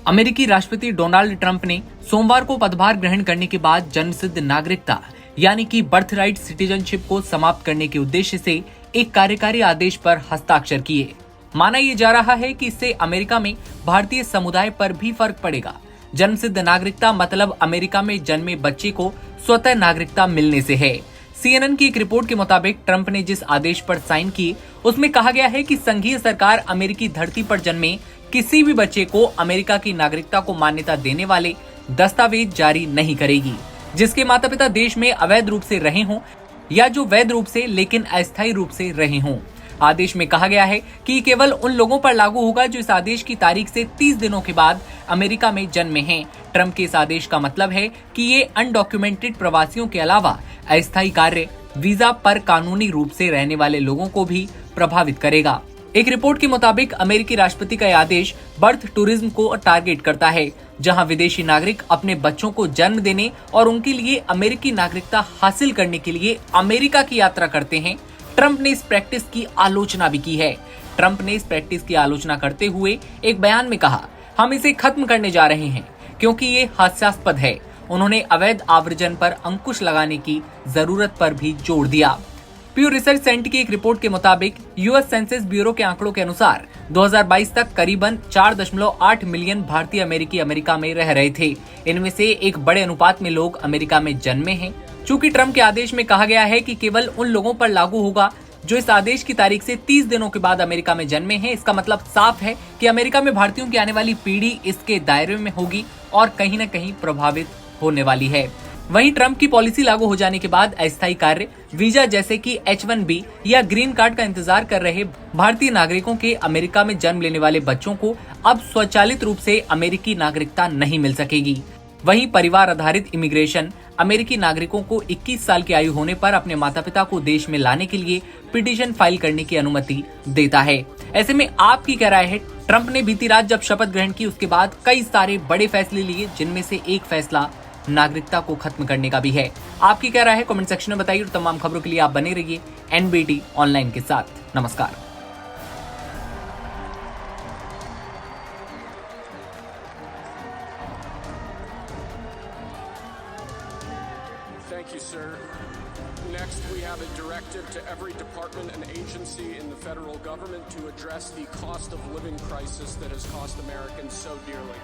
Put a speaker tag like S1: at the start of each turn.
S1: अमेरिकी राष्ट्रपति Donald Trump ने सोमवार को पदभार ग्रहण करने के बाद जन्मसिद्ध नागरिकता यानी कि बर्थराइट सिटीजनशिप को समाप्त करने के उद्देश्य से एक कार्यकारी आदेश पर हस्ताक्षर किए। माना यह जा रहा है कि इससे अमेरिका में भारतीय समुदाय पर भी फर्क पड़ेगा। जन्मसिद्ध नागरिकता मतलब अमेरिका में जन्मे बच्चे को स्वतः नागरिकता मिलने से है। CNN की एक रिपोर्ट के मुताबिक ट्रंप ने जिस आदेश पर साइन की उसमें कहा गया है कि संघीय सरकार अमेरिकी धरती पर जन्मे किसी भी बच्चे को अमेरिका की नागरिकता को मान्यता देने वाले दस्तावेज जारी नहीं करेगी जिसके माता पिता देश में अवैध रूप से रहे हों या जो वैध रूप से लेकिन अस्थायी रूप से रहे हों। आदेश में कहा गया है कि केवल उन लोगों पर लागू होगा जो इस आदेश की तारीख से 30 दिनों के बाद अमेरिका में जन्मे हैं। ट्रंप के इस आदेश का मतलब है कि ये अनडॉक्यूमेंटेड प्रवासियों के अलावा अस्थायी कार्य वीजा पर कानूनी रूप से रहने वाले लोगों को भी प्रभावित करेगा। एक रिपोर्ट के मुताबिक अमेरिकी राष्ट्रपति का यह आदेश बर्थ टूरिज्म को टारगेट करता है, जहां विदेशी नागरिक अपने बच्चों को जन्म देने और उनके लिए अमेरिकी नागरिकता हासिल करने के लिए अमेरिका की यात्रा करते हैं। ट्रंप ने इस प्रैक्टिस की आलोचना भी की है। ट्रंप ने इस प्रैक्टिस की आलोचना करते हुए एक बयान में कहा, हम इसे खत्म करने जा रहे हैं क्योंकि ये हास्यास्पद है। उन्होंने अवैध आव्रजन पर अंकुश लगाने की जरूरत पर भी जोर दिया। प्यू रिसर्च सेंटर की एक रिपोर्ट के मुताबिक यूएस सेंसस ब्यूरो के आंकड़ों के अनुसार 2022 तक करीबन 4.8 मिलियन भारतीय अमेरिकी अमेरिका में रह रहे थे। इनमें से एक बड़े अनुपात में लोग अमेरिका में जन्मे हैं। चूंकि ट्रंप के आदेश में कहा गया है कि केवल उन लोगों पर लागू होगा जो इस आदेश की तारीख से 30 दिनों के बाद अमेरिका में जन्मे हैं, इसका मतलब साफ है कि अमेरिका में भारतीयों की आने वाली पीढ़ी इसके दायरे में होगी और कहीं न कहीं प्रभावित होने वाली है। वहीं ट्रंप की पॉलिसी लागू हो जाने के बाद अस्थायी कार्य वीजा जैसे कि H-1B या ग्रीन कार्ड का इंतजार कर रहे भारतीय नागरिकों के अमेरिका में जन्म लेने वाले बच्चों को अब स्वचालित रूप से अमेरिकी नागरिकता नहीं मिल सकेगी। वहीं परिवार आधारित इमिग्रेशन अमेरिकी नागरिकों को 21 साल की आयु होने पर अपने माता पिता को देश में लाने के लिए पिटीशन फाइल करने की अनुमति देता है। ऐसे में आपकी क्या राय है? ट्रंप ने बीती रात जब शपथ ग्रहण की उसके बाद कई सारे बड़े फैसले लिए, जिनमें से एक फैसला नागरिकता को खत्म करने का भी है। आपकी क्या राय है? कमेंट सेक्शन में बताइए और तमाम खबरों के लिए आप बने रहिए NBT ऑनलाइन के साथ। नमस्कार।
S2: Thank you, sir. Next, we have a directive to every department and agency in the federal government to address the cost of living crisis that has cost Americans so dearly.